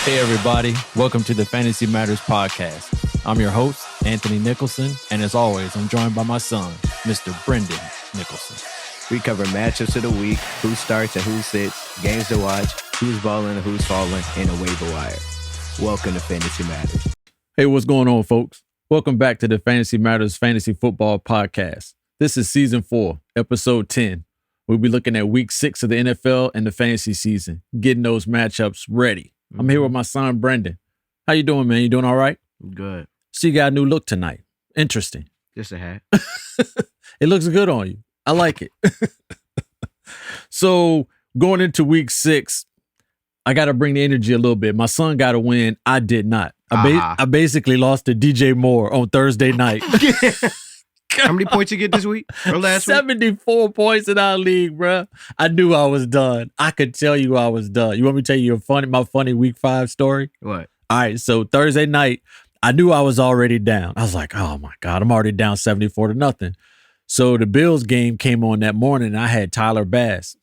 Hey, everybody. Welcome to the Fantasy Matters podcast. I'm your host, Anthony Nicholson, and as always, I'm joined by my son, Mr. Brendan Nicholson. We cover matchups of the week, who starts and who sits, games to watch, who's balling and who's falling, and a waiver wire. Welcome to Fantasy Matters. Hey, what's going on, folks? Welcome back to the Fantasy Matters Fantasy Football Podcast. This is Season 4, Episode 10. We'll be looking at Week 6 of the NFL and the fantasy season, getting those matchups ready. I'm here with my son, Brendan. How you doing, man? You doing all right? Good. So you got a new look tonight. Interesting. Just a hat. It looks good on you. I like it. So going into Week 6, I got to bring the energy a little bit. My son got a win. I did not. I basically lost to DJ Moore on Thursday night. How many points you get this week or last week? 74 points in our league, bro. I knew I was done. I could tell you I was done. You want me to tell you my funny Week 5 story? What? All right, so Thursday night, I knew I was already down. I was like, oh my God, I'm already down 74-0. So the Bills game came on that morning, and I had Tyler Bass,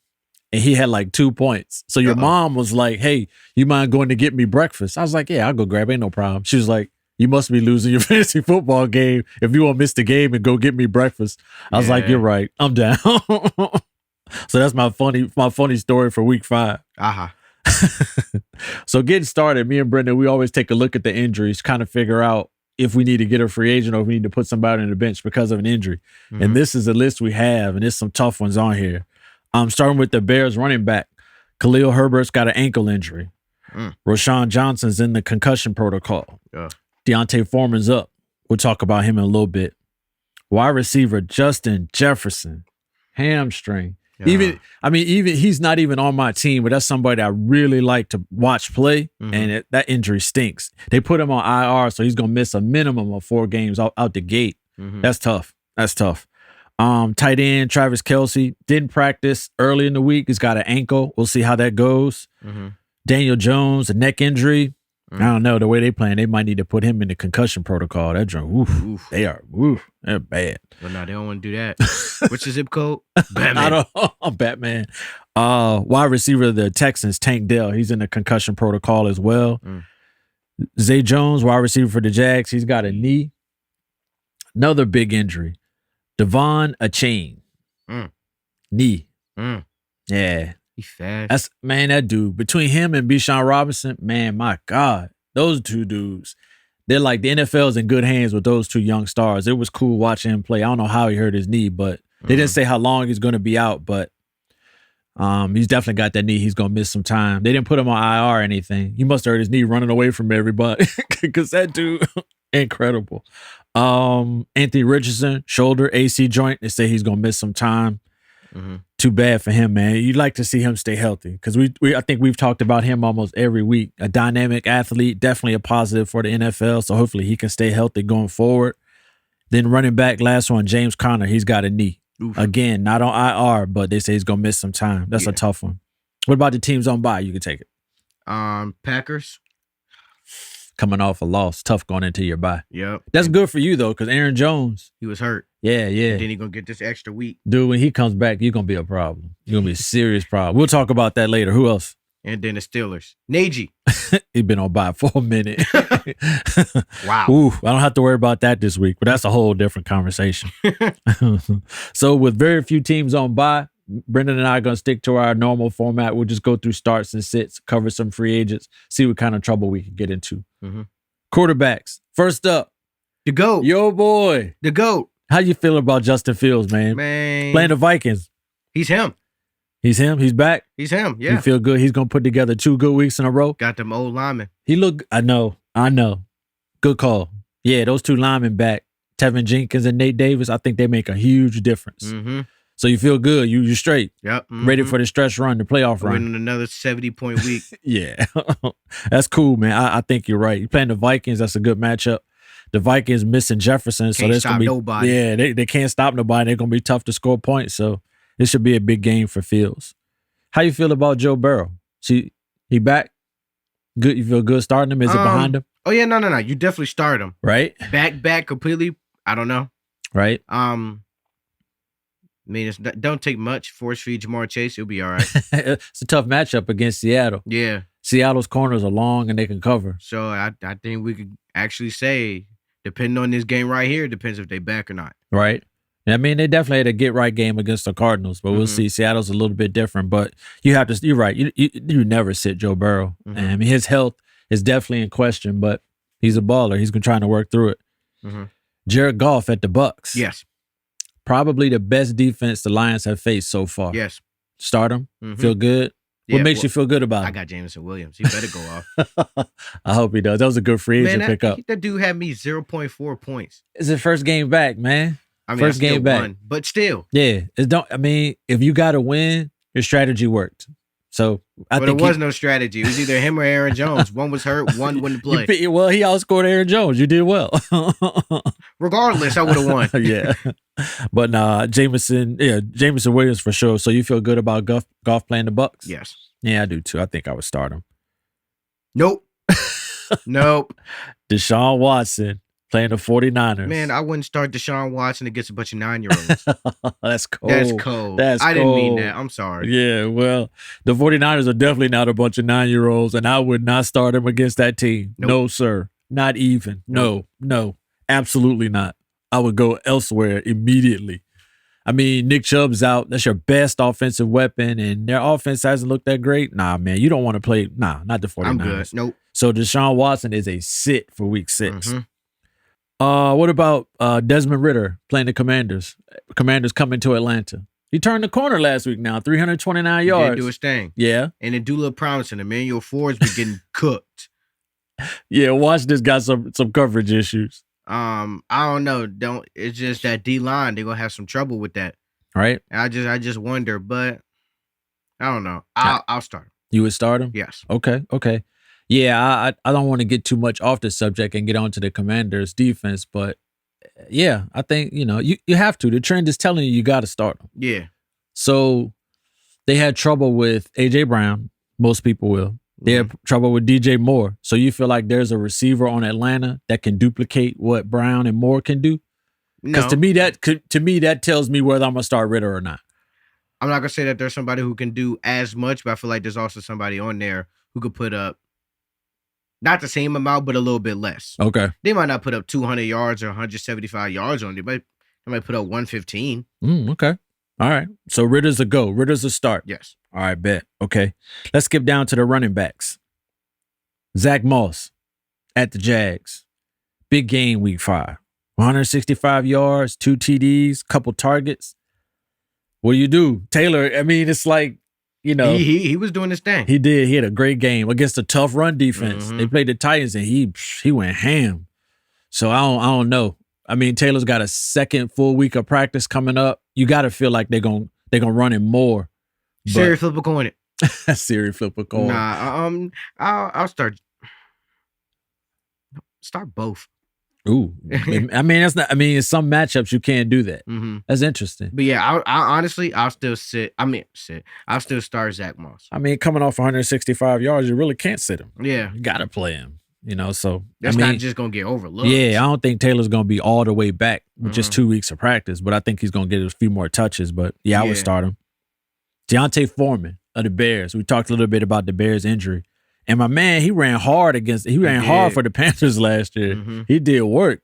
and he had like 2 points. So your mom was like, hey, you mind going to get me breakfast? I was like, yeah, I'll go grab it. Ain't no problem. She was like, you must be losing your fantasy football game if you won't miss the game and go get me breakfast. I was like, you're right. I'm down. So that's my funny story for Week 5. So getting started, me and Brendan, we always take a look at the injuries, kind of figure out if we need to get a free agent or if we need to put somebody on the bench because of an injury. Mm-hmm. And this is a list we have, and there's some tough ones on here. Starting with the Bears running back. Khalil Herbert's got an ankle injury. Rashawn Johnson's in the concussion protocol. Yeah. Deontay Foreman's up. We'll talk about him in a little bit. Wide receiver Justin Jefferson, hamstring. Yeah. Even he's not even on my team, but that's somebody I really like to watch play, and that injury stinks. They put him on IR, so he's going to miss a minimum of 4 games out the gate. That's tough. Tight end Travis Kelce didn't practice early in the week. He's got an ankle. We'll see how that goes. Daniel Jones, a neck injury. I don't know. The way they playing, they might need to put him in the concussion protocol. That drunk, they're bad. Well, no, they don't want to do that. What's the zip code? Batman. I'm Batman. Wide receiver of the Texans, Tank Dell. He's in the concussion protocol as well. Zay Jones, wide receiver for the Jags. He's got a knee. Another big injury. Devon Achane. Knee. Yeah. He's fast. That dude, between him and Bijan Robinson, man, my God, those two dudes, they're like the NFL's in good hands with those two young stars. It was cool watching him play. I don't know how he hurt his knee, but they didn't say how long he's going to be out, but he's definitely got that knee. He's going to miss some time. They didn't put him on IR or anything. He must have hurt his knee running away from everybody because that dude, incredible. Anthony Richardson, shoulder, AC joint. They say he's going to miss some time. Too bad for him, man. You'd like to see him stay healthy because I think we've talked about him almost every week. A dynamic athlete, definitely a positive for the NFL. So hopefully he can stay healthy going forward. Then running back, last one, James Conner. He's got a knee. Again, not on IR, but they say he's gonna miss some time. That's a tough one. What about the teams on bye? You can take it. Packers. Coming off a loss, tough going into your bye. Yep. That's good for you though, because Aaron Jones, he was hurt. Yeah. And then he's gonna get this extra week. Dude, when he comes back, you're gonna be a problem. You're gonna be a serious problem. We'll talk about that later. Who else? And then the Steelers. Najee. He's been on bye for a minute. Wow. Ooh, I don't have to worry about that this week, but that's a whole different conversation. So with very few teams on bye, Brendan and I are going to stick to our normal format. We'll just go through starts and sits, cover some free agents, see what kind of trouble we can get into. Quarterbacks. First up. The GOAT. Yo, boy. The GOAT. How you feel about Justin Fields, man? Playing the Vikings. He's him. He's him? He's back? He's him, yeah. You feel good? He's going to put together 2 good weeks in a row? Got them old linemen. I know. Good call. Yeah, those 2 linemen back, Tevin Jenkins and Nate Davis, I think they make a huge difference. So you feel good. You're straight. Yep. Ready for the stretch run, the playoff run. Winning another 70-point week. Yeah. That's cool, man. I think you're right. You're playing the Vikings. That's a good matchup. The Vikings missing Jefferson. Can't so that's stop nobody. Yeah, they can't stop nobody. They're going to be tough to score points. So it should be a big game for Fields. How you feel about Joe Burrow? He back? Good. You feel good starting him? Is it behind him? Oh, yeah. No. You definitely start him. Right? Back completely. I don't know. Right? Don't take much. Force feed Jamar Chase. He'll be all right. It's a tough matchup against Seattle. Yeah. Seattle's corners are long and they can cover. So I think we could actually say, depending on this game right here, depends if they back or not. Right. I mean, they definitely had a get-right game against the Cardinals, but we'll Mhm. see. Seattle's a little bit different, but you have to. You're right. You never sit Joe Burrow. Mhm. I mean, his health is definitely in question, but he's a baller. He's been trying to work through it. Mhm. Jared Goff at the Bucks. Yes. Probably the best defense the Lions have faced so far. Yes. Start him. Mhm. Feel good. Yeah, What makes well, you feel good about I him? got Jameson Williams. He better go off. I hope he does. That was a good free agent Man, pickup. that dude had me 0.4 points. It's his first game back, man. I mean, First I still game back. won, but still. Yeah. I mean, if you got to win, your strategy worked. So I But think it was no strategy. It was either him or Aaron Jones. One was hurt, one wouldn't play. he outscored Aaron Jones. You did well. Regardless, I would have won. Yeah. But nah, Jameson Williams for sure. So you feel good about Goff playing the Bucks? Yes. Yeah, I do too. I think I would start him. Nope. Nope. Deshaun Watson playing the 49ers. Man, I wouldn't start Deshaun Watson against a bunch of 9-year-olds. That's cold. That's cold. That's I didn't mean cold. that. I'm sorry. Yeah, well, the 49ers are definitely not a bunch of 9-year-olds, and I would not start them against that team. Nope. No, sir. Not even. No, absolutely not. I would go elsewhere immediately. I mean, Nick Chubb's out. That's your best offensive weapon, and their offense hasn't looked that great. Nah, man, you don't want to play. Nah, not the 49ers. I'm good. Nope. So Deshaun Watson is a sit for week 6. Mhm. What about Desmond Ridder playing the Commanders? Commanders coming to Atlanta. He turned the corner last week now, 329 He yards. did do his thing. Yeah. And it do look promising. Emmanuel Ford's been getting cooked. Yeah, Washington's got some coverage issues. I don't know. It's just that D line, they're gonna have some trouble with that. Right? I just wonder, but I don't know. I'll start. You would start him? Yes. Okay. Yeah, I don't want to get too much off the subject and get onto the Commanders' defense, but yeah, I think, you have to. The trend is telling you got to start them. Yeah. So they had trouble with A.J. Brown. Most people will. They had trouble with DJ Moore. So you feel like there's a receiver on Atlanta that can duplicate what Brown and Moore can do? Because No. to me that tells me whether I'm gonna start Ridder or not. I'm not gonna say that there's somebody who can do as much, but I feel like there's also somebody on there who could put up not the same amount, but a little bit less. Okay. They might not put up 200 yards or 175 yards on it, but they might put up 115. Okay. All right. So Ridder's a go. Ridder's a start. Yes. All right, bet. Okay. Let's skip down to the running backs. Zach Moss at the Jags. Big game week 5. 165 yards, 2 TDs, couple targets. What do you do? Taylor, I mean, it's like, He was doing his thing. he did. He had a great game against a tough run defense. Mhm. They played the Titans and he went ham. So I don't know. I mean, Taylor's got a second full week of practice coming up. You got to feel like they're gonna run him more. Siri flip a coin it. Siri flip a coin. Nah, I'll start both. Ooh, I mean that's not. I mean, in some matchups you can't do that. Mm-hmm. That's interesting. But yeah, I honestly, I'll still sit. I'll still start Zach Moss. I mean, coming off 165 yards, you really can't sit him. Yeah, You got to play him. So that's I mean, not just gonna get overlooked. yeah, I don't think Taylor's gonna be all the way back with just Mhm. 2 weeks of practice, but I think he's gonna get a few more touches. But yeah, I would Yeah. start him. Deontay Foreman of the Bears. We talked a little bit about the Bears' injury, and my man, he ran hard did. for the Panthers last year. Mhm. He did work.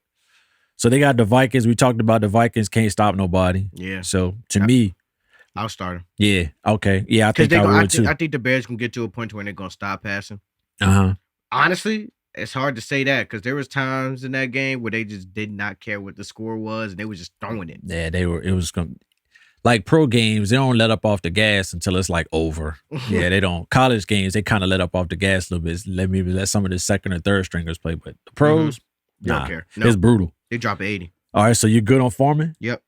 So they got the Vikings. We talked about the Vikings can't stop nobody. Yeah, So to me, I'll start him yeah, okay, yeah, I think I would too. I think the Bears can get to a point where they're gonna stop passing. Uh-huh. Honestly, it's hard to say that because there was times in that game where they just did not care what the score was and they were just throwing it. Yeah, it was going like pro games, they don't let up off the gas until it's like over. Yeah, they don't. College games, they kind of let up off the gas a little bit. Let some of the second or third stringers play, but the pros, They don't nah, care. No, it's brutal. they drop 80. All right, so you good on Foreman? Yep.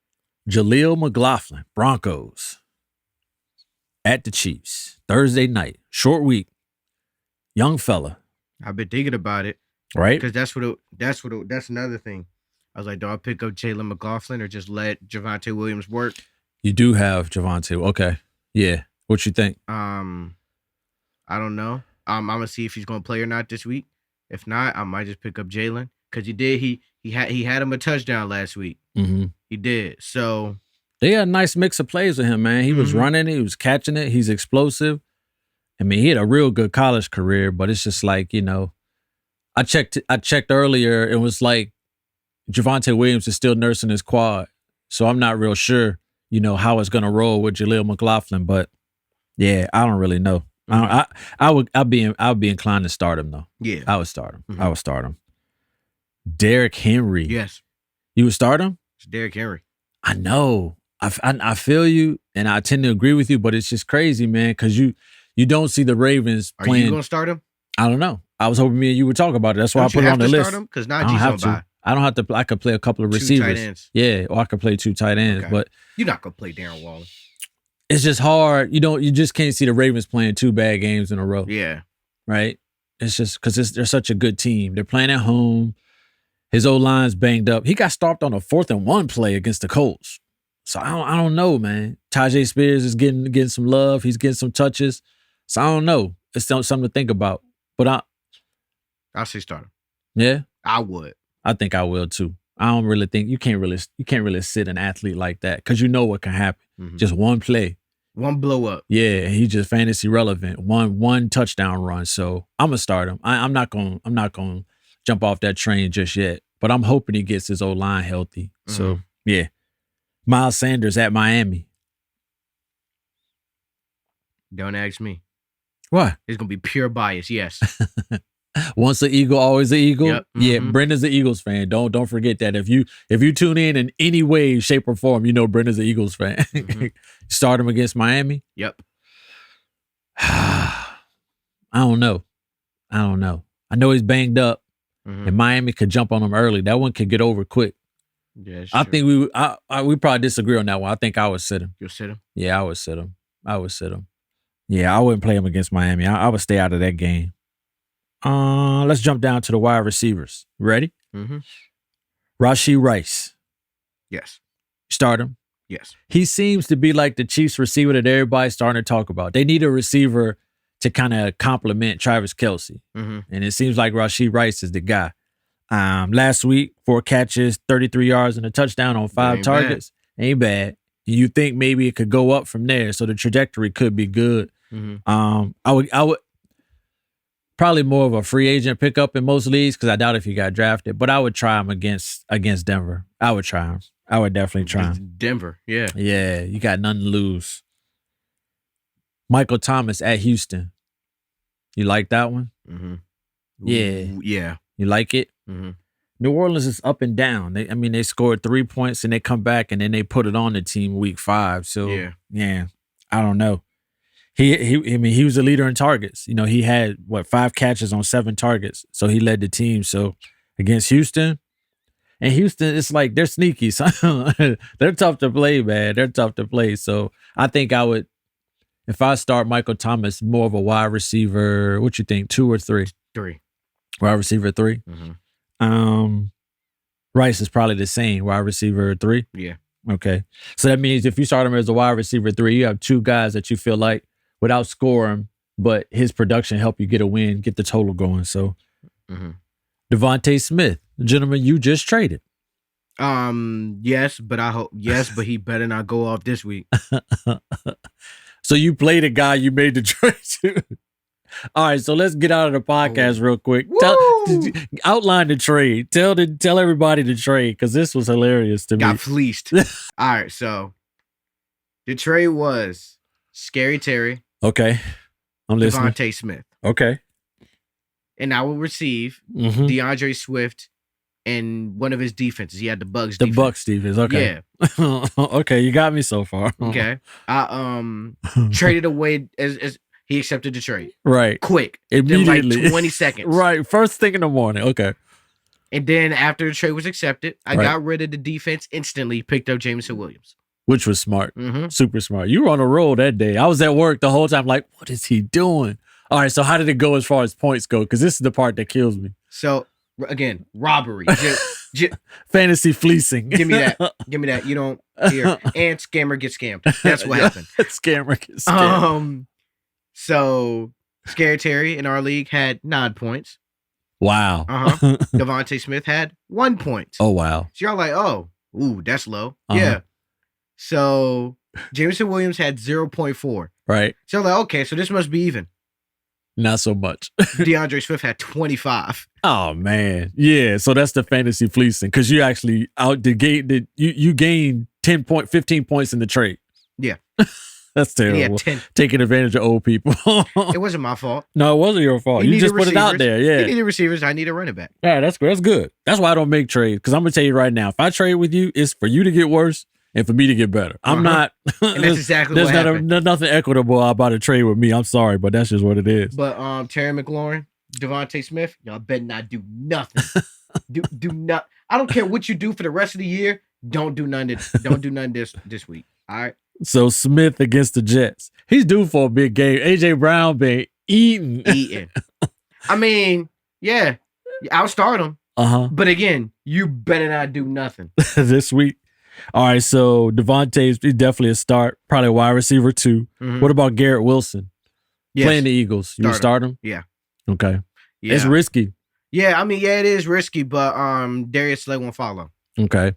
Jaleel McLaughlin, Broncos at the Chiefs Thursday night, short week, young fella, I've been thinking about it right? because that's another thing. I was like, do I pick up Jalen McLaughlin or just let Javonte Williams work? You do have Javonte. Okay, yeah. What you think? I don't know. I'm gonna see if he's gonna play or not this week. If not, I might just pick up Jalen because he did. He had him a touchdown last week. Mm-hmm. He did. So They had a nice mix of plays with him, man. He was Mhm. running, he was catching it, he's explosive. I mean, he had a real good college career, but it's just like, I checked earlier. It was like Javonte Williams is still nursing his quad. So I'm not real sure, how it's going to roll with Jaleel McLaughlin. But yeah, I don't really know. I'd be inclined to start him though. Yeah. I would start him. Mhm. I would start him. Derrick Henry. Yes. You would start him? It's Derrick Henry. I know. I feel you, and I tend to agree with you, but it's just crazy, man, because you don't see the Ravens Are playing. you going to start him? I don't know. I was hoping me and you would talk about it. That's why Don't I put you it have on the to list. start him? Because I don't Najee's have on to. bye. I don't have to. I could play a couple of Two receivers. tight ends. Yeah, or I could play 2 tight ends. Okay. But You're not going to play Darren Waller. it's just hard. You just can't see the Ravens playing 2 bad games in a row. Yeah. Right? It's just because they're such a good team. They're playing at home. His O-line's banged up. He got stopped on a 4th and 1 play against the Colts. So I don't know, man. Tajay Spears is getting some love. He's getting some touches. So I don't know. It's something to think about. But I'll say start him. yeah, I would. I think I will too. I don't really think you can't really sit an athlete like that because you know what can happen. Mhm. Just one play. One blow up. Yeah, he just fantasy relevant. One touchdown run. So I'm gonna start him. I'm not gonna jump off that train just yet. But I'm hoping he gets his O-line healthy. So yeah. Miles Sanders at Miami. Don't ask me. What? It's going to be pure bias. Yes. Once an Eagle, always an Eagle. Yep. Yeah, Mhm. Brendan's an Eagles fan. Don't forget that. If you tune in any way, shape, or form, you know Brendan's an Eagles fan. Mhm. Start him against Miami. Yep. I don't know. I know he's banged up, Mhm. and Miami could jump on him early. That one could get over quick. Yeah, it's I true. think we probably disagree on that one. I think I would sit him. You'll sit him. Yeah, I would sit him. Yeah, I wouldn't play him against Miami. I would stay out of that game. Let's jump down to the wide receivers. Ready? Mm-hmm. Rashee Rice. Yes. Start him. Yes. He seems to be like the Chiefs receiver that everybody's starting to talk about. They need a receiver to kind of complement Travis Kelce. Mm-hmm. And it seems like Rashee Rice is the guy. Last week, 4 catches, 33 yards, and a touchdown on 5 Ain't targets. Ain't bad. You think maybe it could go up from there, so the trajectory could be good. Mm-hmm. I would probably more of a free agent pickup in most leagues because I doubt if he got drafted. But I would try him against Denver. I would try him. I would definitely try him. Denver. Yeah. Yeah, you got nothing to lose. Michael Thomas at Houston. You like that one? Mm-hmm. Yeah. Ooh, yeah. You like it? Mm-hmm. New Orleans is up and down. They scored 3 points and they come back and then they put it on the team week 5. So yeah, I don't know. He was a leader in targets. He had 5 catches on 7 targets. So he led the team. So against Houston, and Houston, it's like they're sneaky. So they're tough to play, man. They're tough to play. So I think I would, if I start Michael Thomas, more of a wide receiver. What you think, 2 or 3? 3. Wide receiver 3. Mm-hmm. Rice is probably the same, wide receiver 3. Yeah. Okay. So that means if you start him as a wide receiver 3, you have 2 guys that you feel like would outscore him, but his production help you get a win, get the total going. So Devontae Smith, the gentleman you just traded. Yes, but he better not go off this week. So you played a guy you made the trade to. All right, so let's get out of the podcast real quick. Outline the trade. Tell everybody the trade because this was hilarious to me. Got fleeced. All right, so the trade was Scary Terry, Okay, I'm listening. Devontae Smith, Okay. and I will receive Mm-hmm. DeAndre Swift and one of his defenses. He had the Bucks. The defense. Bucks defense. Okay. Yeah. Okay, you got me so far. Okay. I traded away as he accepted the trade. Right. Quick. Immediately. In like 20 seconds. Right. First thing in the morning. Okay. And then after the trade was accepted, I Right. got rid of the defense instantly, picked up Jameson Williams. Which was smart. Mm-hmm. Super smart. You were on a roll that day. I was at work the whole time like, what is he doing? All right, so how did it go as far as points go? Because this is the part that kills me. So, again, robbery. Fantasy fleecing. Give me that. Give me that. You don't hear. And scammer gets scammed. That's what happened. Scammer gets scammed. So, Scary Terry in our league had 9 points. Wow. Devontae Smith had 1 point. Oh, wow. So y'all like, ooh, that's low. Uh-huh. Yeah. So Jameson Williams had 0.4. Right. So I'm like, okay, so this must be even. Not so much. DeAndre Swift had 25. Oh man, yeah. So that's the fantasy fleecing because you actually out the gate. You gained 15 points in the trade. Yeah. That's And he terrible. had 10. Taking advantage of old people. It wasn't my fault. No, it wasn't your fault. He You needed just put it out receivers. there. He Yeah. needed receivers. I need a running back. Yeah, that's good. That's good. That's why I don't make trades. Because I'm gonna tell you right now, if I trade with you, it's for you to get worse and for me to get better. I'm not. And that's exactly there's what happened. nothing equitable about a trade with me. I'm sorry, but that's just what it is. But Terry McLaurin, Devontae Smith, y'all better not do nothing. do not. I don't care what you do for the rest of the year. Don't do nothing. Don't do nothing this week. All right. So Smith against the Jets. He's due for a big game. AJ Brown been eating. I mean, yeah, I'll start him. Uh-huh. But again, you better not do nothing. This week. All right, so Devontae's definitely a start. Probably a wide receiver too. Mhm. What about Garrett Wilson? Yes. Playing the Eagles. You start him? Yeah. Okay. Yeah. It's risky. Yeah, I mean, yeah, it is risky, but Darius Slay won't follow. Okay.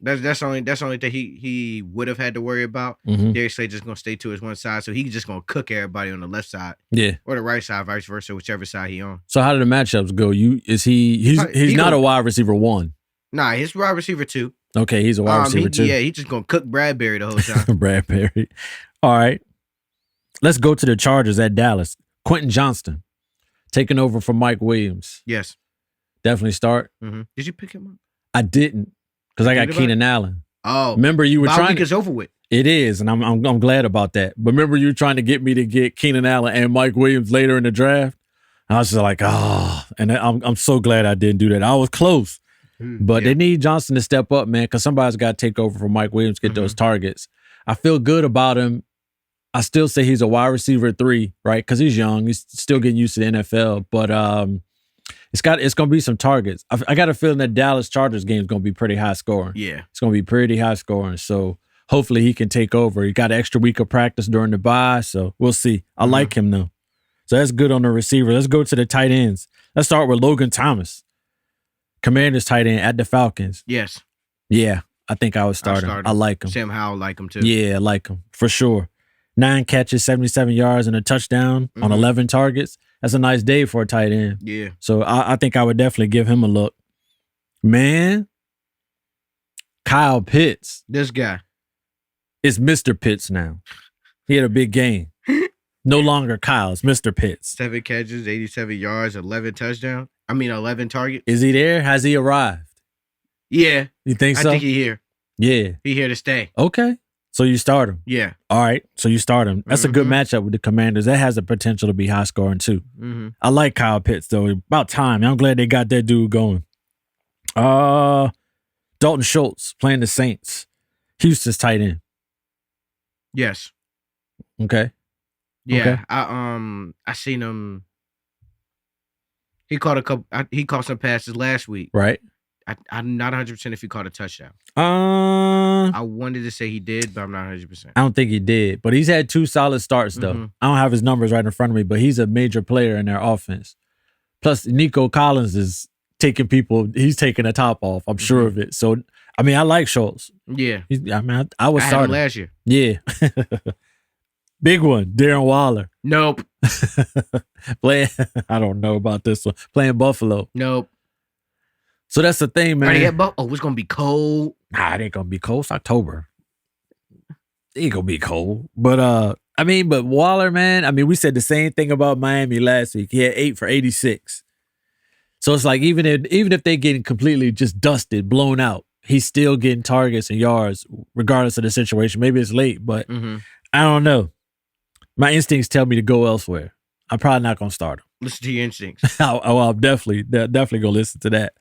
That's the only thing he would have had to worry about. Mhm. Darius Slay just gonna stay to his one side, so he's just gonna cook everybody on the left side Yeah. or the right side, vice versa, whichever side he on. So how do the matchups go? He's not a wide receiver 1. Nah, his wide receiver 2. Okay, he's a wide receiver 2. Yeah, he's just gonna cook Bradbury the whole time. Bradbury. All right. Let's go to the Chargers at Dallas. Quentin Johnston taking over from Mike Williams. Yes. Definitely start. Mm-hmm. Did you pick him up? I didn't because I got Think about Keenan Allen. Oh, Remember you were bye trying week to, is over with. it is, and I'm glad about that. But remember you were trying to get me to get Keenan Allen and Mike Williams later in the draft. I was just like, and I'm so glad I didn't do that. I was close. But they need Johnson to step up, man, because somebody's got to take over for Mike Williams, get those targets. I feel good about him. I still say he's a wide receiver 3, right? Because he's young. He's still getting used to the NFL. But it's going to be some targets. I got a feeling that Dallas Chargers game is going to be pretty high scoring. Yeah. It's going to be pretty high scoring. So hopefully he can take over. He got an extra week of practice during the bye. So we'll see. I like him, though. So that's good on the receiver. Let's go to the tight ends. Let's start with Logan Thomas. Commanders tight end at the Falcons. Yes. Yeah, I think I would start him. I like him. Sam Howell like him too. Yeah, I like him for sure. 9 catches, 77 yards, and a touchdown on 11 targets. That's a nice day for a tight end. Yeah. So I think I would definitely give him a look. Man, Kyle Pitts. This guy. It's Mr. Pitts now. He had a big game. No longer Kyle. It's Mr. Pitts. 7 catches, 87 yards, 11 touchdowns. 11 targets. Is he there? Has he arrived? Yeah. You think so? I think he here. Yeah. He here to stay. Okay. So you start him. Yeah. All right. So you start him. That's a good matchup with the Commanders. That has the potential to be high scoring too. Mm-hmm. I like Kyle Pitts though. About time. I'm glad they got that dude going. Dalton Schultz playing the Saints. Houston's tight end. Yes. Okay. Yeah. Okay. I seen him. He caught some passes last week. Right. I'm not 100% if he caught a touchdown. I wanted to say he did, but I'm not 100%. don't think he did, but he's had 2 solid starts though. I don't have his numbers right in front of me, but he's a major player in their offense. Plus, Nico Collins is taking people. He's taking the top off. I'm sure of it. So, I like Schultz. Yeah. I would I had start him last year. Yeah. Big one, Darren Waller. Nope. I don't know about this one. Playing Buffalo. Nope. So that's the thing, man. It's gonna be cold. Nah, it ain't gonna be cold. It's October. It ain't gonna be cold. But but Waller, man, we said the same thing about Miami last week. He had 8 for 86. So it's like even if they getting completely just dusted, blown out, he's still getting targets and yards, regardless of the situation. Maybe it's late, but I don't know. My instincts tell me to go elsewhere. I'm probably not gonna start him. Listen to your instincts. I'll definitely gonna listen to that.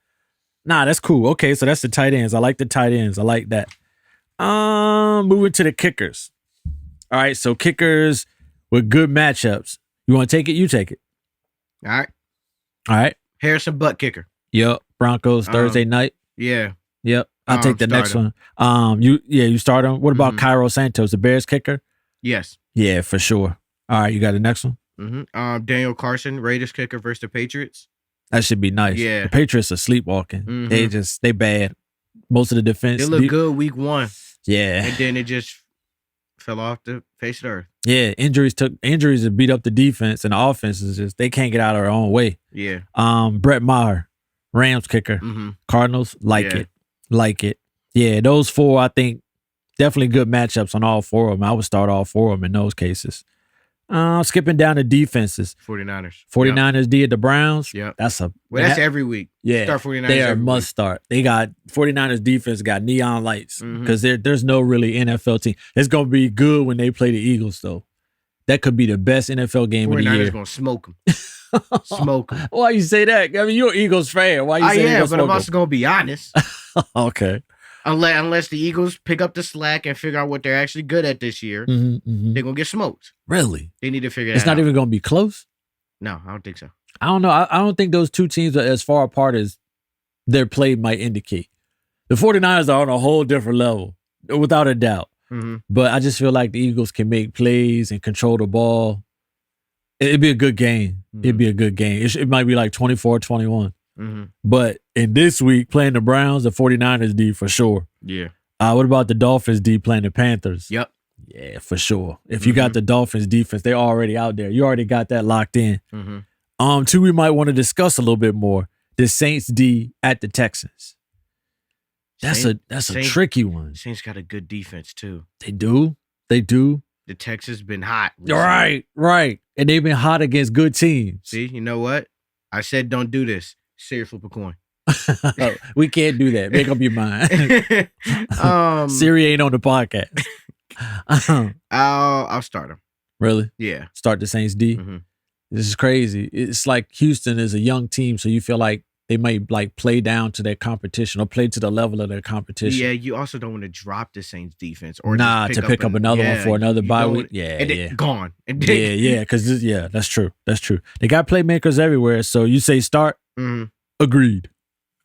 Nah, that's cool. Okay, so that's the tight ends. I like the tight ends. I like that. Moving to the kickers. All right, so kickers with good matchups. You want to take it? You take it. All right. Harrison Butt kicker. Yep. Broncos Thursday night. Yeah. Yep. I'll take the next one. You start him. What about Cairo Santos, the Bears kicker? Yes. Yeah, for sure. All right, you got the next one? Daniel Carson, Raiders kicker versus the Patriots. That should be nice. Yeah. The Patriots are sleepwalking. They bad. Most of the defense. They look good week 1. Yeah. And then it just fell off the face of the earth. Yeah, injuries have beat up the defense, and the offense is just they can't get out of their own way. Yeah. Brett Maher, Rams kicker, Mm-hmm. Cardinals like it. Yeah, those four I think definitely good matchups on all four of them. I would start all four of them in those cases. Skipping down to defenses. 49ers. 49ers D at the Browns. Yep. That's every week. Yeah. Start 49ers. They are every must week. start. They got 49ers defense got neon lights Mhm. because there's no really NFL team. It's gonna be good when they play the Eagles though. That could be the best NFL game of the 49ers year. gonna smoke them. Smoke them. Why you say that? I mean, you're an Eagles fan. Why you I say am, but I'm smoke also gonna be honest. 'em? Okay. Unless the Eagles pick up the slack and figure out what they're actually good at this year, they're gonna get smoked. Really? They need to figure that It's not out. even gonna be close. No, I don't think so. I don't know. I don't think those two teams are as far apart as their play might indicate. The 49ers are on a whole different level, without a doubt. Mm-hmm. But I just feel like the Eagles can make plays and control the ball. It'd be a good game. It'd be a good game. It might be like 24-21. Mm-hmm. But in this week, playing the Browns, the 49ers D for sure. Yeah. What about the Dolphins D playing the Panthers? Yep. Yeah, for sure. If you got the Dolphins defense, they're already out there. You already got that locked in. Mm-hmm. Two, we might want to discuss a little bit more. The Saints D at the Texans. That's a Saints- tricky one. Saints got a good defense too. They do. The Texans been hot. recently. Right. And they've been hot against good teams. See, you know what? I said don't do this. Siri, flip a coin. We can't do that. Make up your mind. Siri ain't on the podcast. I'll start them. Really? Yeah. Start the Saints D? Mhm. This is crazy. It's like Houston is a young team, so you feel like they might like play down to their competition or play to the level of their competition. Yeah, you also don't want to drop the Saints defense or Nah, just to pick up another one for another you bye don't- week. Yeah, and yeah. then gone. And then, Yeah, because that's true. That's true. They got playmakers everywhere. So you say start? Mhm. Agreed.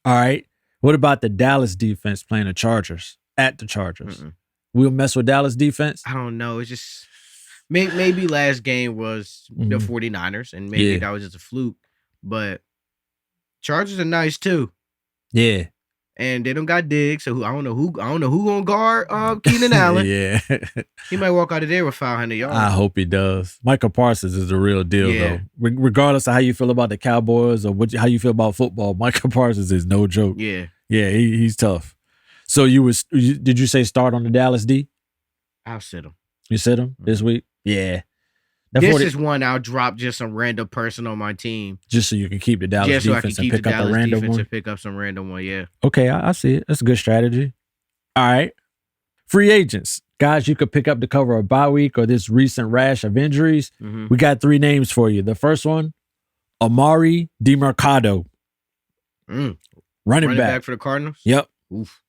All right. What about the Dallas defense playing the Chargers at the Chargers? Mm-mm. We'll mess with Dallas defense? I don't know. It's just maybe last game was the 49ers, and maybe Yeah. that was just a fluke. But Chargers are nice too, Yeah. and they don't got Diggs. So I don't know who gonna guard Keenan Allen. Yeah. He might walk out of there with 500 yards. I hope he does. Michael Parsons is the real deal, Yeah. though. Regardless of how you feel about the Cowboys or how you feel about football, Michael Parsons is no joke. Yeah, He's tough. So did you say start on the Dallas D? I'll sit him. You said him this week? Yeah. That This 40 is one I'll drop just some random person on my team, just so you can keep the Dallas just so I can defense and keep the pick up a Dallas random defense one. and pick up some random one. Yeah. Okay, I see it. That's a good strategy. All right. Free agents. Guys you could pick up to cover a bye week or this recent rash of injuries. Mm-hmm. We got 3 names for you. The first one, Amari DiMercado. Running back. for the Cardinals. Yep. Oof.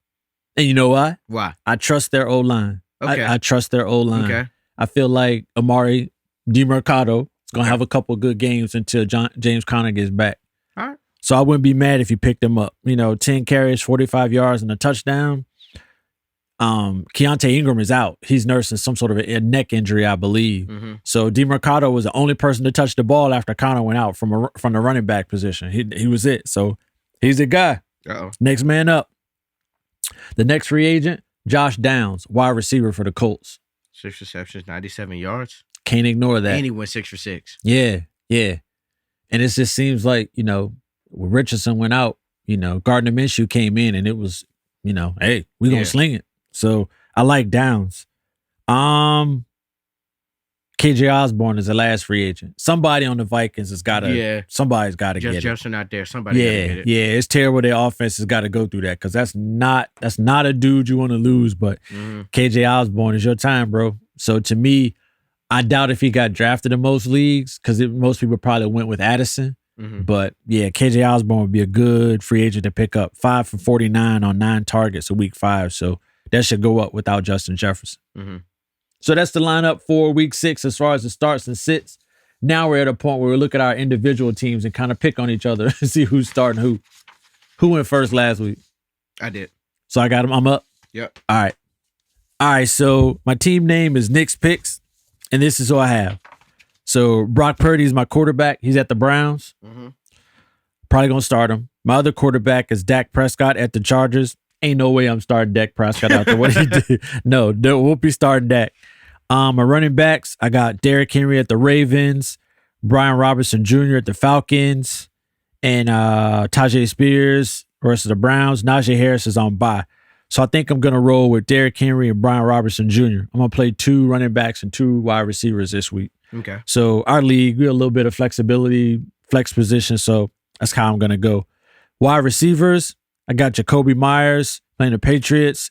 And you know why? Why? I trust their O-line. Okay. I trust their O-line. Okay. I feel like Amari DiMercado is going to have a couple good games until James Conner gets back. All right. So I wouldn't be mad if you picked him up. 10 carries, 45 yards, and a touchdown. Keontae Ingram is out. He's nursing some sort of a neck injury, I believe. Mm-hmm. So DiMercado was the only person to touch the ball after Conner went out from the running back position. He was it. So he's the guy. Uh-oh. Next man up. The next free agent, Josh Downs, wide receiver for the Colts. 6 receptions, 97 yards. Can't ignore that. And he went 6 for 6. Yeah. And it just seems like, when Richardson went out, Gardner Minshew came in and it was, hey, we're going to sling it. So I like Downs. KJ Osborne is the last free agent. Somebody on the Vikings has got to, somebody's got to get it. Jefferson out there. Somebody gotta get it. Yeah. It's terrible their offense has got to go through that because that's not a dude you want to lose, but KJ Osborne is your time, bro. So to me, I doubt if he got drafted in most leagues because most people probably went with Addison. Mm-hmm. But yeah, KJ Osborne would be a good free agent to pick up. 5 for 49 on 9 targets in week 5. So that should go up without Justin Jefferson. Mm-hmm. So that's the lineup for week 6 as far as the starts and sits. Now we're at a point where we look at our individual teams and kind of pick on each other and see who's starting who. Who went first last week? I did. So I got him. I'm up. Yep. All right. So my team name is Nick's Picks, and this is who I have. So Brock Purdy is my quarterback. He's at the Browns. Mm-hmm. Probably going to start him. My other quarterback is Dak Prescott at the Chargers. Ain't no way I'm starting Dak Prescott after what he did. No, won't be starting Dak. My running backs, I got Derrick Henry at the Ravens, Brian Robinson Jr. at the Falcons, and Tajay Spears versus the Browns. Najee Harris is on bye. So I think I'm going to roll with Derrick Henry and Brian Robinson Jr. I'm going to play 2 running backs and 2 wide receivers this week. Okay. So our league, we have a little bit of flexibility, flex position. So that's how I'm going to go. Wide receivers, I got Jacoby Myers playing the Patriots,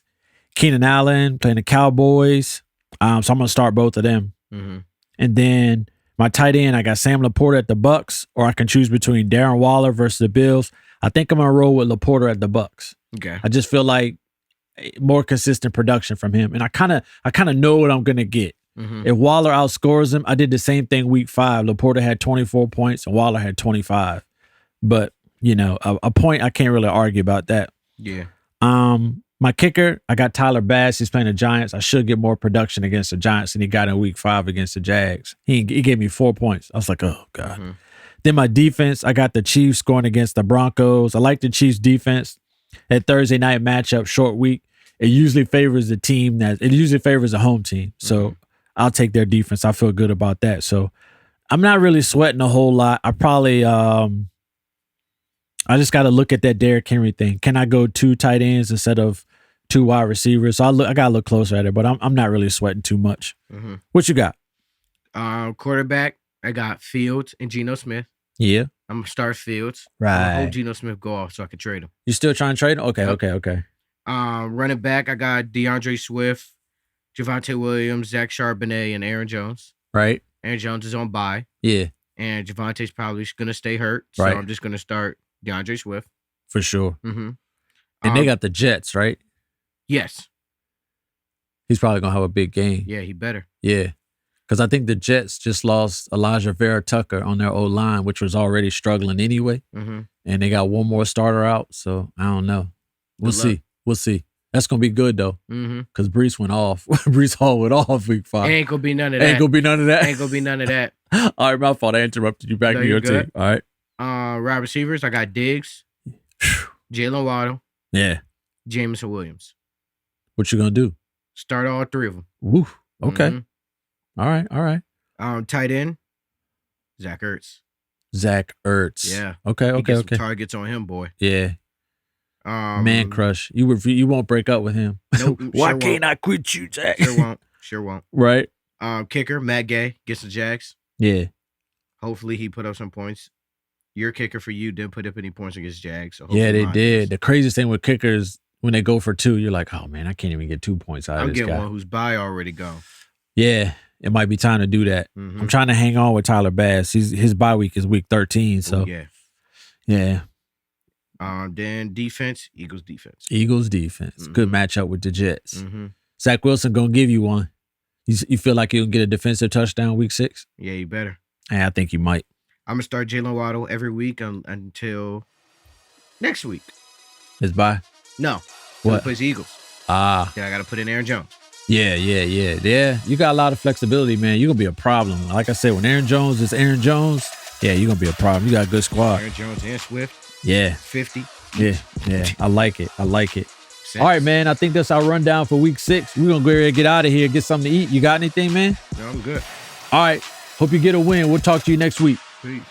Keenan Allen playing the Cowboys. So I'm going to start both of them. Mm-hmm. And then my tight end, I got Sam Laporta at the Bucks, or I can choose between Darren Waller versus the Bills. I think I'm going to roll with Laporta at the Bucks. Okay. I just feel like more consistent production from him. And I kind of know what I'm going to get. Mm-hmm. If Waller outscores him, I did the same thing week 5. Laporta had 24 points and Waller had 25. But, a point, I can't really argue about that. Yeah. My kicker, I got Tyler Bass. He's playing the Giants. I should get more production against the Giants than he got in week 5 against the Jags. He gave me 4 points. I was like, oh, God. Mm-hmm. Then my defense, I got the Chiefs going against the Broncos. I like the Chiefs defense. That Thursday night matchup, short week, it usually favors the home team. So I'll take their defense. I feel good about that. So I'm not really sweating a whole lot. I probably, I just got to look at that Derrick Henry thing. Can I go 2 tight ends instead of 2 wide receivers? So I got to look closer at it, but I'm not really sweating too much. Mm-hmm. What you got? Quarterback, I got Fields and Geno Smith. Yeah. I'm going to start Fields. Right. I'm going to hope Geno Smith go off so I can trade him. You still trying to trade him? Okay, Yep. okay. Running back, I got DeAndre Swift, Javonte Williams, Zach Charbonnet, and Aaron Jones. Right. Aaron Jones is on bye. Yeah. And Javonte's probably going to stay hurt. So Right. I'm just going to start DeAndre Swift. For sure. Mm-hmm. And they got the Jets, right? Yes. He's probably going to have a big game. Yeah, he better. Yeah. Because I think the Jets just lost Elijah Vera Tucker on their O-line, which was already struggling anyway. Mm-hmm. And they got one more starter out. So I don't know. We'll see. We'll see. That's going to be good, though. Mm-hmm. Because Brees went off. Brees Hall went off week 5. Ain't going to be none of that. Ain't going to be none of that. Ain't going to be none of that. All right, my fault. I interrupted you. Back No, to your you're good. team. All right. Wide receivers, I got Diggs, Jalen Waddle, Yeah. Jameson Williams. What you going to do? Start all 3 of them. Woo. Okay. Mhm. All right. Tight end, Zach Ertz. Zach Ertz. Yeah. Okay. He gets some targets on him, boy. Yeah. Man crush. You won't break up with him. Nope. Why sure can't won't. I quit you, Zach? Sure won't. Right. Kicker, Matt Gay gets the Jags. Yeah. Hopefully he put up some points. Your kicker for you didn't put up any points against Jags. So Yeah, they mine did. does. The craziest thing with kickers, when they go for 2, you're like, oh man, I can't even get 2 points out of I'm this getting guy. one who's by already gone. Yeah. It might be time to do that. Mhm. I'm trying to hang on with Tyler Bass. His bye week is week 13. So Ooh, yeah. yeah. Then defense, Eagles defense. Eagles defense. Good matchup with the Jets. Mm-hmm. Zach Wilson gonna give you one. You feel like he'll get a defensive touchdown week 6? Yeah, you better. Yeah, I think you might. I'm gonna start Jalen Waddle every week until next week. His bye? No, What? he plays the Eagles. Ah. Then I got to put in Aaron Jones. Yeah. You got a lot of flexibility, man. You're gonna be a problem. Like I said, when Aaron Jones is Aaron Jones, yeah, you're gonna be a problem. You got a good squad. Aaron Jones and Swift. Yeah. 50. Yeah. I like it. Cents. All right, man. I think that's our rundown for week 6. We're gonna go ahead and get out of here, get something to eat. You got anything, man? No, I'm good. All right. Hope you get a win. We'll talk to you next week. Peace.